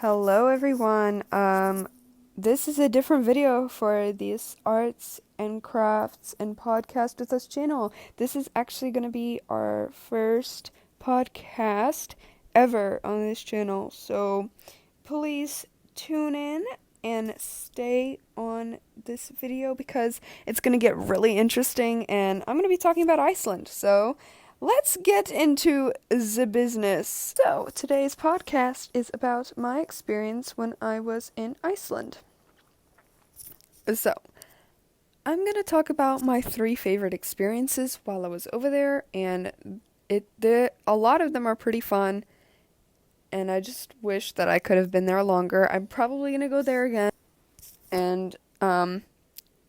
Hello everyone. This is a different video for this arts and crafts and podcast with us channel. This is actually going to be our first podcast ever on this channel. So please tune in and stay on this video because it's going to get really interesting and I'm going to be talking about Iceland. So let's get into the business. So, today's podcast is about my experience when I was in Iceland. So, I'm going to talk about my 3 favorite experiences while I was over there, and a lot of them are pretty fun, and I just wish that I could have been there longer. I'm probably going to go there again, and I'm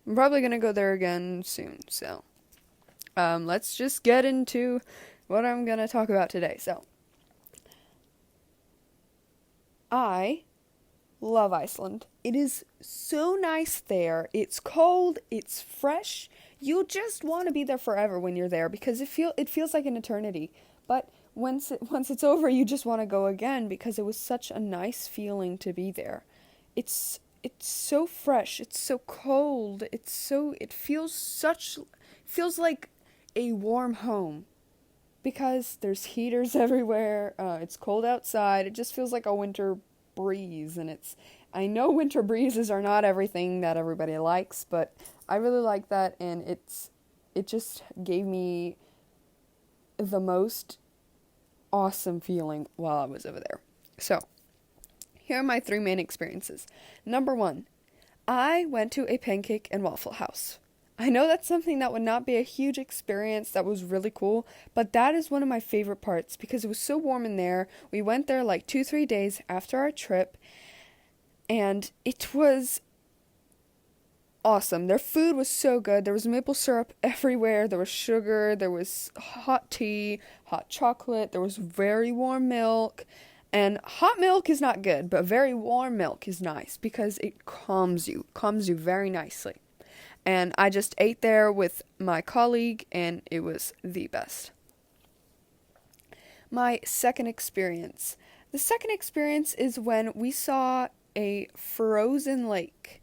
probably going to go there again soon, so let's just get into what I'm going to talk about today. So, I love Iceland. It is so nice there. It's cold, it's fresh. You just want to be there forever when you're there because it feels like an eternity. But once it's over, you just want to go again because it was such a nice feeling to be there. It's so fresh, it's so cold, it feels like a warm home because there's heaters everywhere. It's cold outside. It just feels like a winter breeze, and I know winter breezes are not everything that everybody likes, but I really like that, and it just gave me the most awesome feeling while I was over there. So, here are my 3 main experiences. Number 1, I went to a pancake and waffle house. I know that's something that would not be a huge experience that was really cool, but that is one of my favorite parts because it was so warm in there. We went there like 2-3 days after our trip, and it was awesome. Their food was so good. There was maple syrup everywhere. There was sugar. There was hot tea, hot chocolate. There was very warm milk. And hot milk is not good, but very warm milk is nice because it calms you very nicely. And I just ate there with my colleague, and it was the best. My second experience. The second experience is when we saw a frozen lake.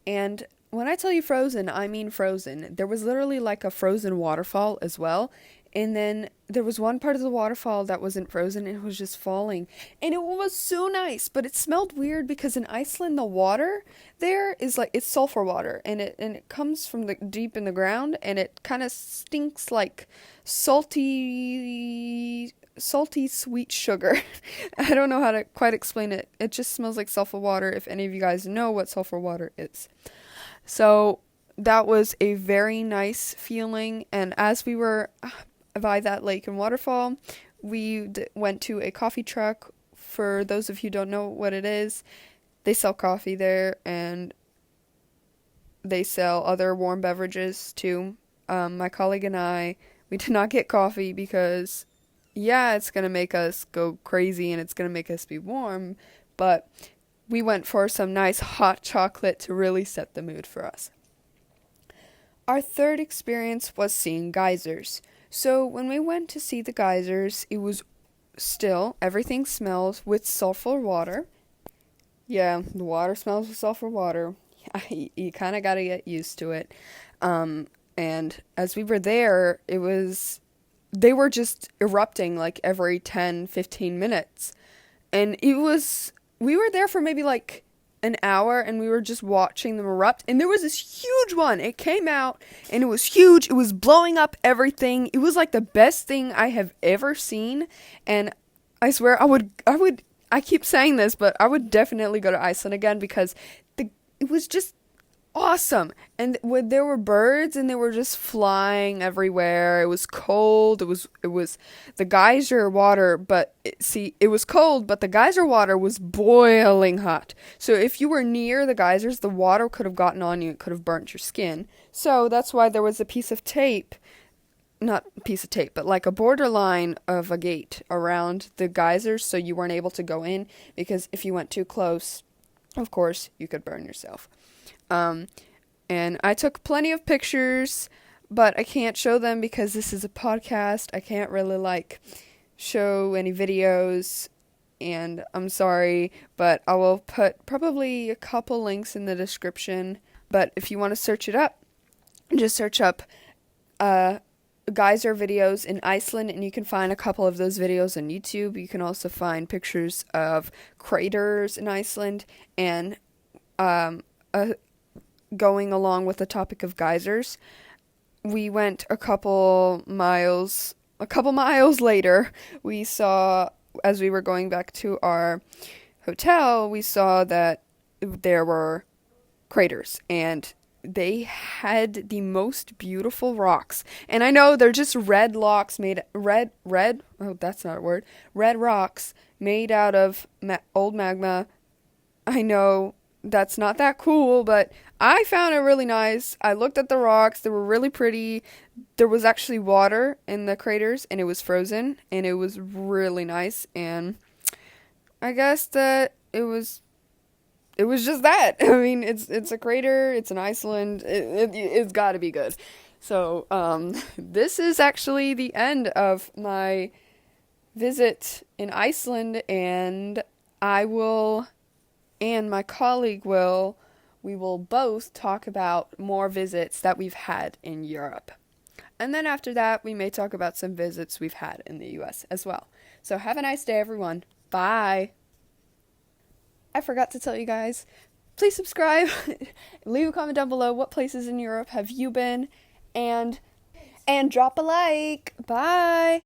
And when I tell you frozen, I mean frozen. There was literally like a frozen waterfall as well. And then there was one part of the waterfall that wasn't frozen and it was just falling. And it was so nice, but it smelled weird because in Iceland the water there is like it's sulfur water and it comes from the deep in the ground and it kind of stinks like salty sweet sugar. I don't know how to quite explain it. It just smells like sulfur water if any of you guys know what sulfur water is. So that was a very nice feeling, and as we were by that lake and waterfall, we went to a coffee truck. For those of you who don't know what it is, they sell coffee there, and they sell other warm beverages too. My colleague and I, we did not get coffee because, yeah, it's going to make us go crazy and it's going to make us be warm, but we went for some nice hot chocolate to really set the mood for us. Our third experience was seeing geysers. So when we went to see the geysers, it was still, everything smells with sulfur water. Yeah, the water smells with sulfur water. You kind of got to get used to it. And as we were there, they were just erupting like every 10-15 minutes. And we were there for maybe like an hour and we were just watching them erupt, and there was this huge one. It came out and it was huge. It was blowing up everything. It was like the best thing I have ever seen, and I swear I keep saying this, but I would definitely go to Iceland again because it was just awesome. And there were birds and they were just flying everywhere. It was cold. It was the geyser water, but it was cold, but the geyser water was boiling hot. So if you were near the geysers, the water could have gotten on you. It could have burnt your skin. So that's why there was a piece of tape, not a piece of tape, but like a borderline of a gate around the geysers so you weren't able to go in, because if you went too close, of course, you could burn yourself. And I took plenty of pictures, but I can't show them because this is a podcast. I can't really show any videos and I'm sorry, but I will put probably a couple links in the description. But if you want to search it up, just search up geyser videos in Iceland, and you can find a couple of those videos on YouTube. You can also find pictures of craters in Iceland, and going along with the topic of geysers, we went a couple miles later, we saw, as we were going back to our hotel, we saw that there were craters, and they had the most beautiful rocks. And I know they're just red rocks made red rocks made out of old magma. I know that's not that cool, but I found it really nice. I looked at the rocks, they were really pretty. There was actually water in the craters, and it was frozen, and it was really nice. And I guess that it was just that. I mean, it's a crater, it's in Iceland, it's got to be good. So, this is actually the end of my visit in Iceland, and I will, and my colleague will, we will both talk about more visits that we've had in Europe. And then after that, we may talk about some visits we've had in the US as well. So have a nice day, everyone. Bye. I forgot to tell you guys, please subscribe, leave a comment down below, what places in Europe have you been, and drop a like. Bye.